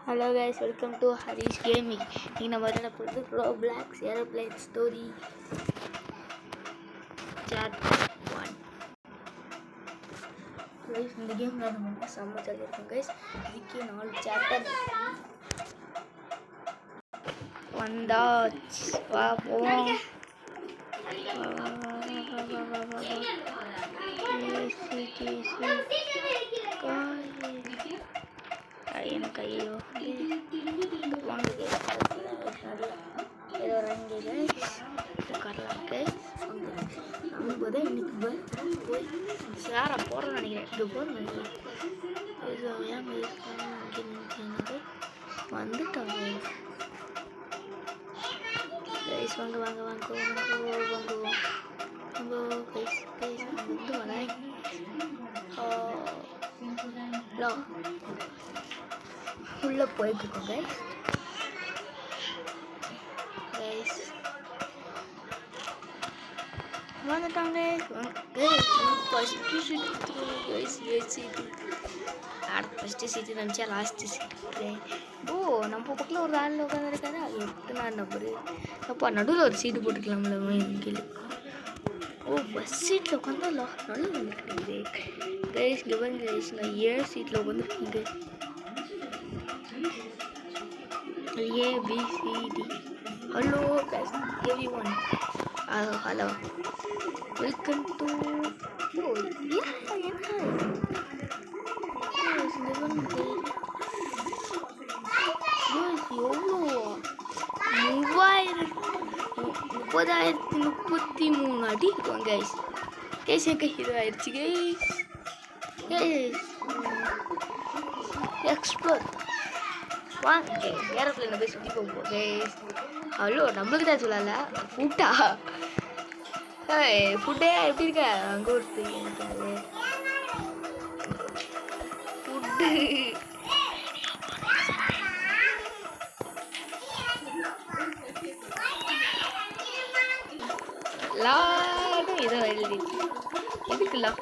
Hello guys, welcome to Harish Gaming. இன்னைக்கு நம்ம விளையாட போகிறது Roblox Airplane Story Chapter 1. Guys, இந்த கேம் விளையாட செம்ம ஜாலியாக இருக்கும் guys. இதுக்கே 4 சாப்டர் வந்தாச்சு. வா போவோம். எனக்கு ஐயோ வாங்க ஏதோ ரெண்டு உட்காரலாம் நமக்கு தான் இன்னைக்கு போய் சேரை போடுறோன்னு நினைக்கிறேன். இது போதும் வந்துட்டாங்க. கைஸ் வாங்க வாங்க வாங்க வாங்க வாங்க வாங்க கைஸ் கைஸ் வந்து வரேன். உள்ளே போயிட்டுருக்கோம் கைஸ். கைஸ் வந்துட்டாங்க ஃபஸ்ட்டு சீட்டு கைஸ். சீட்டு அடுத்த ஃபஸ்ட்டு சீட்டு நினச்சா லாஸ்ட்டு சீட்டு. ஓ நம்ம பக்கத்தில் ஒரு ஆளில் உட்காந்துருக்காரு. அது 8 நம்பரு. அப்போ நடுவில் ஒரு சீட்டு போட்டுக்கலாம்ல கீழே. ஓ பஸ் சீட்டில் உட்காந்தா நல்ல வந்து கிடைக்குது கைஸ். கவர்ன் கைஸ் நான் 7 சீட்டில் உட்காந்துருக்கீங்க. ABCD. Hello guys, everyone. Hello. Welcome to. Oh yeah, yes, never mind. Yes, எவ்வளோ 30,33 அடி இருக்கும் கைஸ். கைஸ் என் கை இது ஆயிடுச்சு கைஸ். கைஸ் எக்ஸ்ப்ளோர் வாங்க கைஸ். ஏரோப்ளேனில் போய் சுற்றி போகும் கைஸ். ஹலோ நம்மளுக்கு தான் சொல்லல ஃபுட்டா. ஃபுட்டே எப்படி இருக்க அங்கே ஒருத்து இருக்காது ஃபுட்டு. லாடும் இதோ எழுதிச்சு எதுக்குலாம்.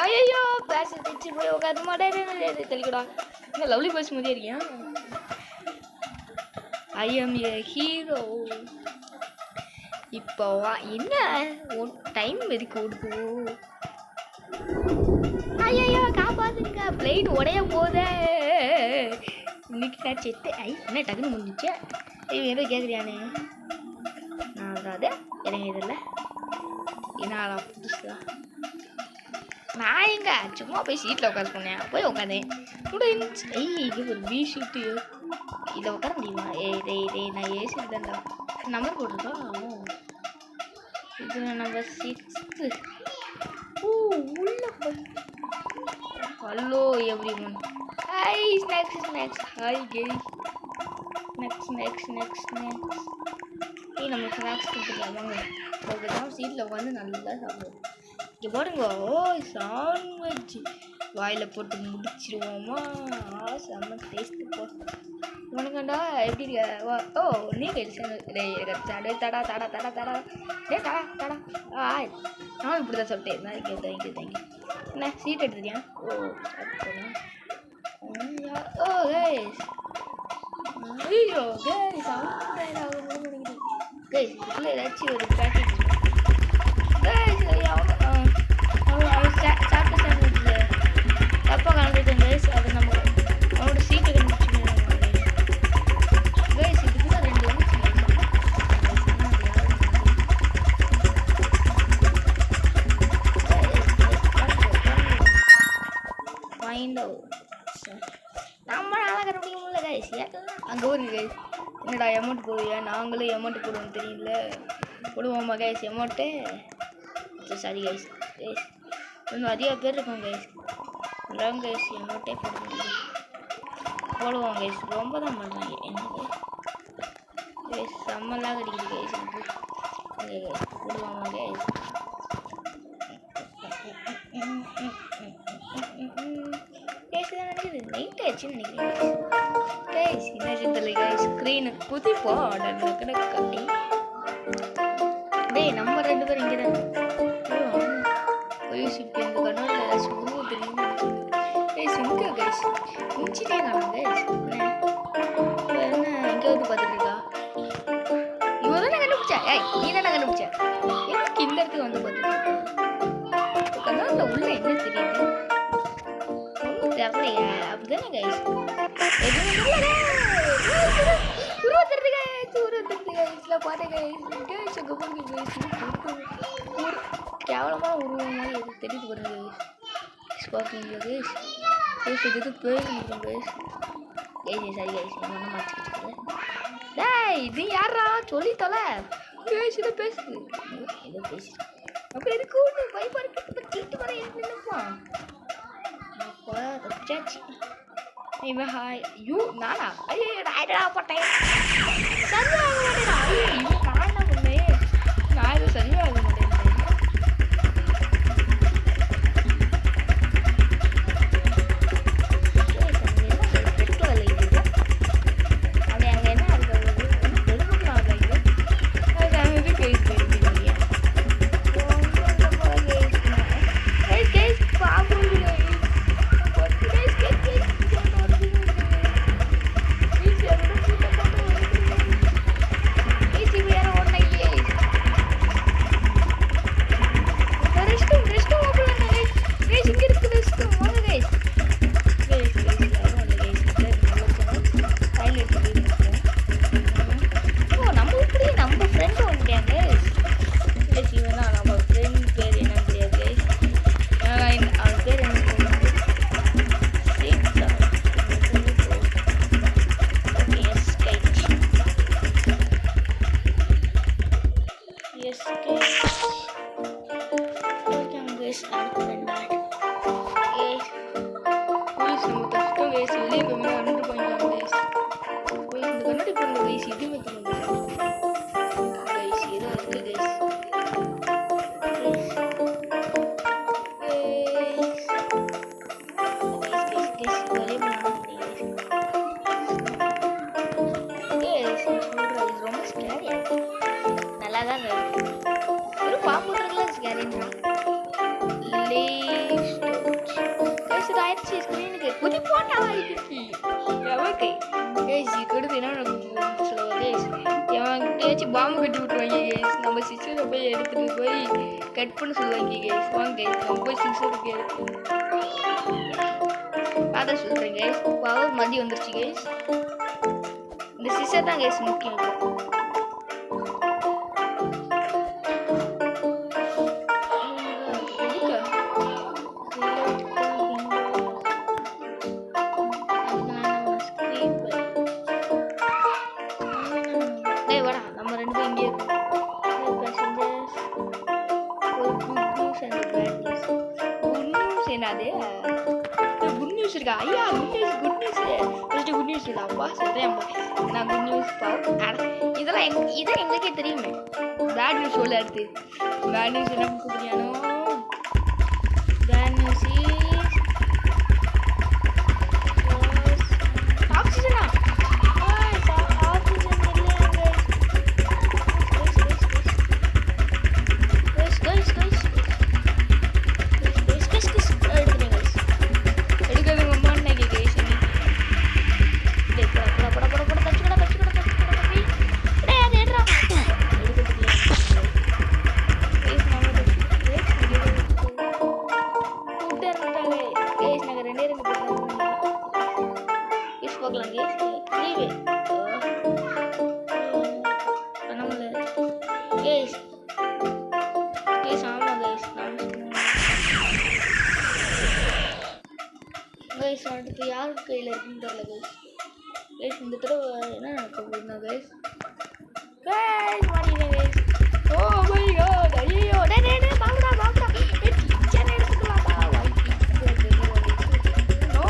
ஐயோ பேச தைச்சு போய் உட்காந்து மாட்டேன் தெளிக்கடா. என்ன லவ்லி பஸ் மாதிரியே இருக்கியா. I M A hero. இப்போ என்ன டைம் எதுக்கு ஓடுது. ஐயோ காப்பாத்துங்க பிளைட் உடைய போதே. இன்னைக்கு நான் செத்து. என்ன டக்குன்னு முடிஞ்சிச்சு. ஏதோ கேட்குறியானே. நான் அதாவது இறங்கியதில்லை என்னால புதுசா. நான் எங்க சும்மா போய் சீட்டில் உட்காந்து போனேன். போய் உட்காந்தேன் முடிஞ்சு. இது ஒரு பி ஷீட்டு. இதில் உட்கார முடியுமா. நான் ஏ சீட் தான்டா. நம்பர் போட்டிருக்கோம். இது நம்பர் 6. ஓ உள்ள போய். Hello every one. Hi snacks snacks. Hi carry. Next நம்ம ஸ்நாக்ஸ் கொடுத்துக்கலாம் வாங்க. அதுதான் சீட்டில் உட்காந்து நல்லா சாப்பிடுவோம். இங்கே பாருங்க. ஓ சாண்ட்விச் வாயில் போட்டு முடிச்சிருவோமா. செம்ம டேஸ்ட்டு போ உனக்கண்டா எப்படி இருக்க. ஓ நீ கழிச்சு தடா தடா தடா தடா டே தடா தடா. நானும் இப்படி தான் சொல்லிட்டேன். தேங்க்யூ என்ன சீட் எடுத்துட்டியா. ஓ ஓ கைஸ். ஐயோ கைஸ் கைஸ் இதுக்குள்ள ஏதாச்சும் ஒரு பேக்கேஜ் கைஸ். சாப்பிட்டு சாப்பிட்டு தப்பாக கலந்துட்டேன் கைஸ். அது நம்ம அவனோட சீட்டை கண்டுபிடிச்சிக்கணும் கைஸ். இதுக்கு தான் 2 வந்து நம்மளால கண்டுபிடிக்க முடியல கைஸ். அங்கே ஒரு கைஸ் என்னடா அமௌண்ட் போடுவியா. நாங்களும் அமௌண்ட் போடுவோம் தெரியல. போடுவோம்மா guys amount. Sorry guys. Guys இன்னும் அதிக பேர் இருக்கோம் கைஸ். எல்லாம் கைஸ் அமௌண்ட்டே போடுவோம் கைஸ். ரொம்ப தான் பண்ணுறாங்க என்ன கைஸ். செம்மலாம் கிடைக்குது கைஸ். கைஸ் போடுவாமா கைஸ். கைஸ் தான் நினைக்குது நைட் ஆச்சுன்னு நினைக்கிறேன் கைஸ். என்ன தெரியல கைஸ். ஸ்க்ரீனு குதிப்போ டக்குன்னு கட்டி. டேய் நம்ம 2 பேரும் இங்கே தான். கைஸ் இங்கே கைஸ் முடிச்சிட்டே காணும் கைஸ் என்ன இங்கே வந்து பார்த்துட்டு இருக்கா இவன் தானே கண்டுபிடிச்சா ஏய் நீ தானே கண்டுபிடிச்ச எனக்கு இந்த இடத்துக்கு வந்து பார்த்துட்டு இருக்கேன் கண்ணாடில் உள்ள என்ன தெரியுது ஒன்றும் தெரியலையே அப்படிதானே கைஸ் உருவத்துறது கைஸ்ல பார்த்தேன் கைஸ் அங்கே போங்க கைஸ் கேவலமான உருவம் மாதிரி எது தெரியுது பாருங்க கைஸ் பார்க்குறீங்களா கைஸ் கைஸ் இதுக்கு போயிருக்கோம் கைஸ் கைஸ் சரி கைஸ் ஒன்றும் மாற்றிக்கிட்டு டேய் இது யாரா சொல்லி தொலை கைஸ் இதை பேசுது ஏதோ பேசு அப்போ எதுக்கு ஒன்று பைப்பாக இருக்கு கேட்டு வர என்னப்பா அப்போ தச்சாச்சு இவன் ஹாய் யூ நானா ஐயோ ஆயிடா போட்டேன் சரியாக மாட்டேடா ஐயோ இவன் நான் என்ன பண்ணேன் நான் இது சரியாக மாட்டேன் பாம்பு கட்டி விட்டுருவாங்க கைஸ் நம்ம சிஸ்டரை போய் எடுத்துகிட்டு போய் கட் பண்ண சொல்லுவாங்க கைஸ் வாங்க கைஸ் நம்ம போய் சிஸ்டருக்கு அதான் சொல்கிறேன் கைஸ் பவர் மதியம் வந்துருச்சு கைஸ் இந்த சிஸ்டர் தான் கைஸ் முக்கியம் குட் நியூஸ் இருக்கா ஐயா good news first good news இருக்கா அப்பா சொல்கிறேன் நான் குட் நியூஸ் இதெல்லாம் இதான் எங்களுக்கே தெரியுமே பேட் நியூஸ் சொல்ல அடுத்து பேட் நியூஸ் என்ன புரியானோ பேட் நியூஸ் ஆக்சிஜனா அடுத்து யார் கையில் இருக்குன்னு தெரியல கைஸ் இந்த தடவை என்ன நடக்க போகுதுன்னா கைஸ் மாட்டிக்கிறேன் கைஸ் ஓ மை காட் ஐயோ டே பாக்குடா கிச்சன் எடுத்துக்கலாம்டா நோ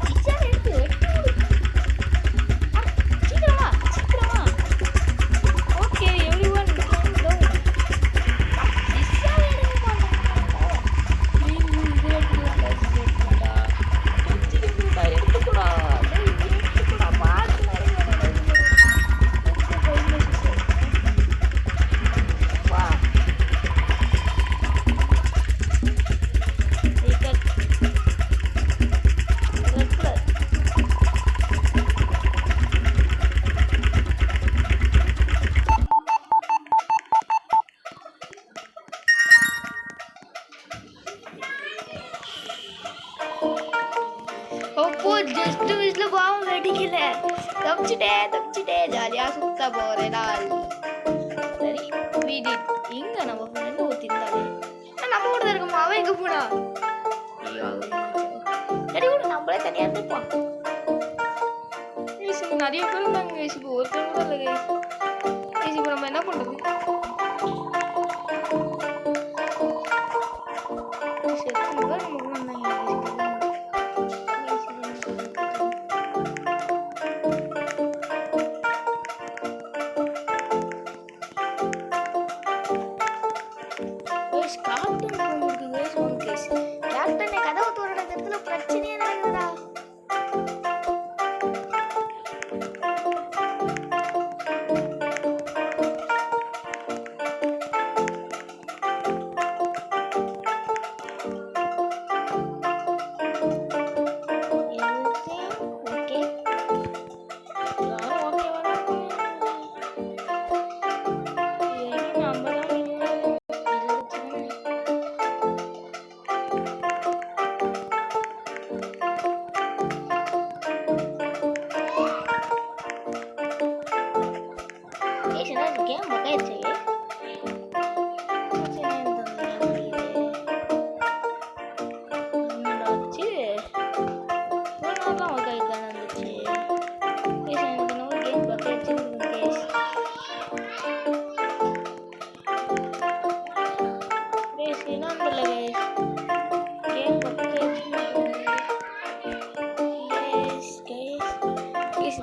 கிச்சன் எடுத்து சீக்கிரமா ஓகே எவ்ரிவன் எடுத்துக்கூடா ஜஸ்ட் மிஸ்ல பாவம் வெடிக்கல. தப்பிச்சிட்டேன் ஜாலியாக சுத்த போறேன் நான். சரி வீடு எங்க நம்ம ஃப்ரெண்டு ஒருத்தி இருந்தாலே நம்ம கூட தான் இருக்கோம். அவன் எங்க போனா? சரி கூட நம்மளே தனியாக இருந்துப்போம். நிறைய பேர் இருந்தாங்க கைஸ். இப்போ ஒருத்தர் கூட இல்லை கைஸ். இப்போ நம்ம என்ன பண்ணுறது? பிரச்சனையே நடக்குதுடா.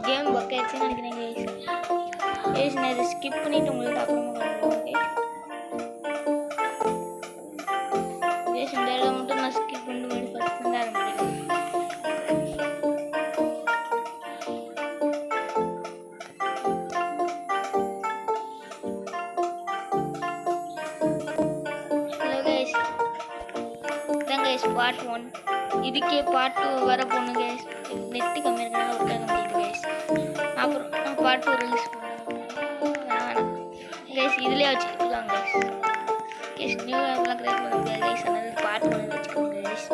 கேம் பக்காச்சுன்னு நினைக்கிறேன் கைஸ். நான் இதை ஸ்கிப் பண்ணிட்டு உங்களுக்கு அப்புறமா பண்ணுறேன். இந்த இடம் மட்டும் நான் ஸ்கிப் பண்ணிட்டு ஃபர்ஸ்ட் தான் ஆரம்பிக்கிறேன். ஹலோ கைஸ், இதான் கைஸ் பார்ட் 1. இதுக்கே பார்ட் 2 வர போகணும் கைஸ். நெட்டு கம்மி இருக்கனால ஒர்க் ஆக முடியுது கைஸ். அப்புறம் நான் பார்ட் 2 ரிலீஸ் பண்ணுவேன் கைஸ். இதுலேயே வச்சுக்கலாம் கைஸ். நியூ ஆப்லாம் கிரியேட் பண்ண முடியாது கைஸ். அதனால பார்ட் 1 வச்சுக்கோங்க கைஸ்.